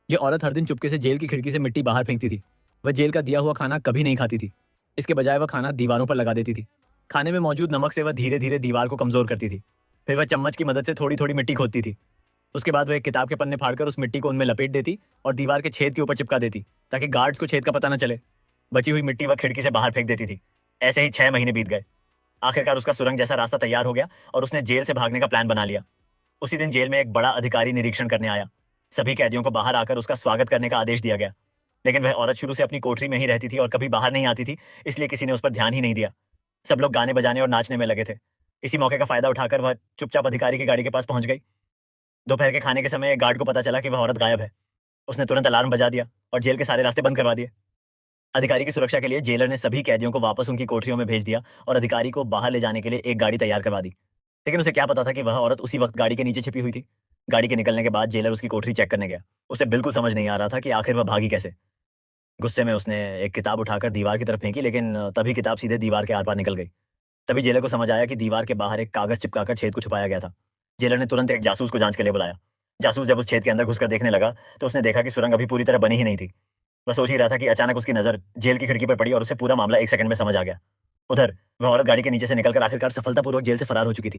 ये औरत हर दिन चुपके से जेल की खिड़की से मिट्टी बाहर फेंकती थी। वह जेल का दिया हुआ खाना कभी नहीं खाती थी। इसके बजाय वह खाना दीवारों पर लगा देती थी। खाने में मौजूद नमक से वह धीरे धीरे दीवार को कमजोर करती थी। फिर वह चम्मच की मदद से थोड़ी थोड़ी मिट्टी खोदती थी। उसके बाद वह एक किताब के पन्ने फाड़कर उस मिट्टी को उनमें लपेट देती और दीवार के छेद के ऊपर चिपका देती, ताकि गार्ड्स को छेद का पता न चले। बची हुई मिट्टी वह खिड़की से बाहर फेंक देती थी। ऐसे ही 6 महीने बीत गए। आखिरकार उसका सुरंग जैसा रास्ता तैयार हो गया और उसने जेल से भागने का प्लान बना लिया। उसी दिन जेल में एक बड़ा अधिकारी निरीक्षण करने आया। सभी कैदियों को बाहर आकर उसका स्वागत करने का आदेश दिया गया। लेकिन वह औरत शुरू से अपनी कोठरी में ही रहती थी और कभी बाहर नहीं आती थी, इसलिए किसी ने उस पर ध्यान ही नहीं दिया। सब लोग गाने बजाने और नाचने में लगे थे। इसी मौके का फायदा उठाकर वह चुपचाप अधिकारी की गाड़ी के पास पहुंच गई। दोपहर के खाने के समय एक गार्ड को पता चला कि वह औरत गायब है। उसने तुरंत अलार्म बजा दिया और जेल के सारे रास्ते बंद करवा दिए। अधिकारी की सुरक्षा के लिए जेलर ने सभी कैदियों को वापस उनकी कोठरियों में भेज दिया और अधिकारी को बाहर ले जाने के लिए एक गाड़ी तैयार करवा दी। लेकिन उसे क्या पता था कि वह औरत उसी वक्त गाड़ी के नीचे छिपी हुई थी। गाड़ी के निकलने के बाद जेलर उसकी कोठरी चेक करने गया। उसे बिल्कुल समझ नहीं आ रहा था कि आखिर वह भागी कैसे। गुस्से में उसने एक किताब उठाकर दीवार की तरफ फेंकी, लेकिन तभी किताब सीधे दीवार के आर पार निकल गई। तभी जेलर को समझ आया कि दीवार के बाहर एक कागज चिपकाकर छेद को छुपाया गया था। जेलर ने तुरंत एक जासूस को जांच के लिए बुलाया। जासूस जब उस छेद के अंदर घुसकर देखने लगा तो उसने देखा कि सुरंग अभी पूरी तरह बनी ही नहीं थी। वह सोच ही रहा था कि अचानक उसकी नजर जेल की खिड़की पर पड़ी और उसे पूरा मामला 1 सेकंड में समझ आ गया। उधर वह औरत गाड़ी के नीचे से निकलकर आखिरकार सफलतापूर्वक जेल से फरार हो चुकी थी।